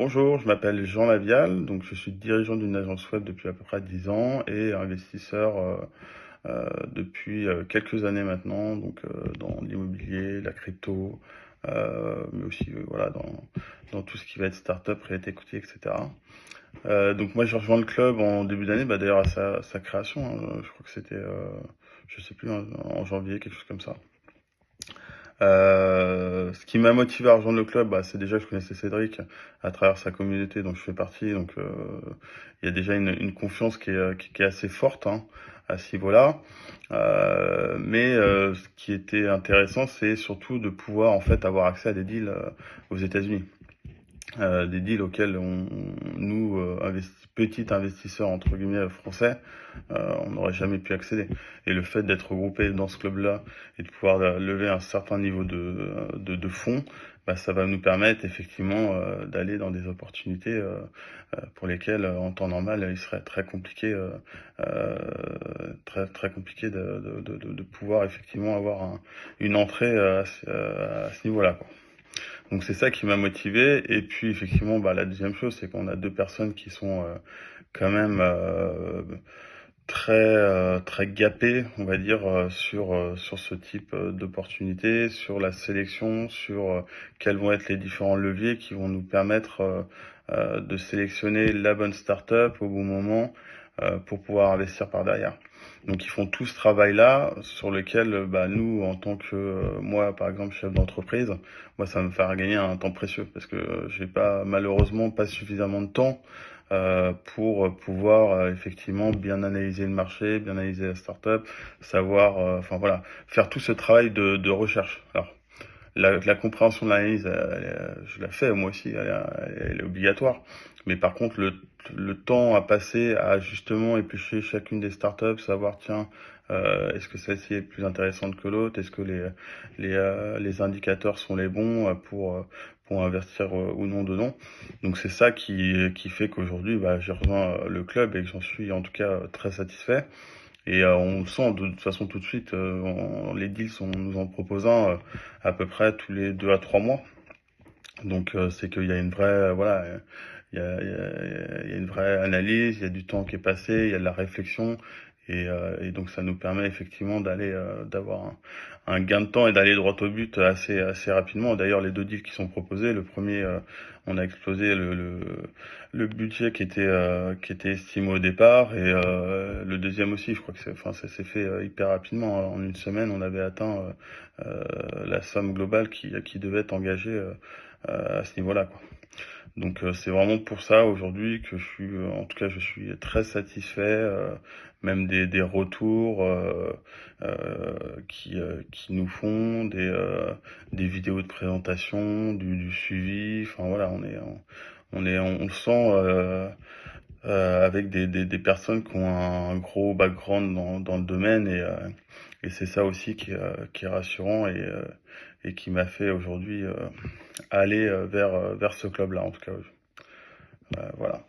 Bonjour, je m'appelle Jean Lavial, donc je suis dirigeant d'une agence web depuis à peu près 10 ans et investisseur depuis quelques années maintenant, donc dans l'immobilier, la crypto, mais aussi voilà dans tout ce qui va être start-up, private equity, etc. Donc moi j'ai rejoint le club en début d'année, d'ailleurs à sa création, hein, je crois que c'était, je sais plus, en janvier, quelque chose comme ça. Ce qui m'a motivé à rejoindre le club, c'est déjà que je connaissais Cédric à travers sa communauté dont je fais partie. Donc il y a déjà une confiance qui est assez forte, hein, à ce niveau-là. Mais ce qui était intéressant, c'est surtout de pouvoir en fait avoir accès à des deals aux États-Unis. Des deals auxquels nous, petits investisseurs entre guillemets français, on n'aurait jamais pu accéder. Et le fait d'être regroupé dans ce club-là et de pouvoir lever un certain niveau de fonds, ça va nous permettre effectivement d'aller dans des opportunités pour lesquelles en temps normal il serait très compliqué, très compliqué de pouvoir effectivement avoir une entrée à ce niveau-là, quoi. Donc c'est ça qui m'a motivé. Et puis effectivement, la deuxième chose, c'est qu'on a deux personnes qui sont quand même très gapées, on va dire, sur ce type d'opportunités, sur la sélection, sur quels vont être les différents leviers qui vont nous permettre de sélectionner la bonne start-up au bon moment pour pouvoir investir par derrière. Donc ils font tout ce travail-là sur lequel nous, en tant que moi, par exemple, chef d'entreprise, moi ça va me faire gagner un temps précieux parce que j'ai malheureusement pas suffisamment de temps pour pouvoir effectivement bien analyser le marché, bien analyser la startup, savoir, enfin voilà, faire tout ce travail de recherche. Alors la compréhension de l'analyse, je la fais moi aussi, elle est obligatoire. Mais par contre, le temps à passer à justement éplucher chacune des startups, savoir tiens, est-ce que celle-ci est plus intéressante que l'autre, est-ce que les indicateurs sont les bons pour investir ou non dedans. Donc c'est ça qui fait qu'aujourd'hui, j'ai rejoint le club et que j'en suis en tout cas très satisfait. Et on le sent de toute façon tout de suite, les deals, on nous en propose un à peu près tous les 2 à 3 mois. Donc c'est qu'il y a une vraie, voilà, il y a une vraie analyse, il y a du temps qui est passé, il y a de la réflexion. Et donc ça nous permet effectivement d'avoir un gain de temps et d'aller droit au but assez rapidement. D'ailleurs les deux deals qui sont proposés, le premier, on a explosé le budget qui était estimé au départ, et le deuxième aussi, je crois que ça s'est fait hyper rapidement, hein. En une semaine on avait atteint la somme globale qui devait être engagée à ce niveau-là, quoi. Donc c'est vraiment pour ça aujourd'hui que en tout cas je suis très satisfait, même des retours qui nous font, des vidéos de présentation, du suivi. Enfin voilà, on le sent avec des personnes qui ont un gros background dans le domaine, et c'est ça aussi qui est rassurant, et qui m'a fait aujourd'hui aller vers ce club-là, en tout cas. Voilà.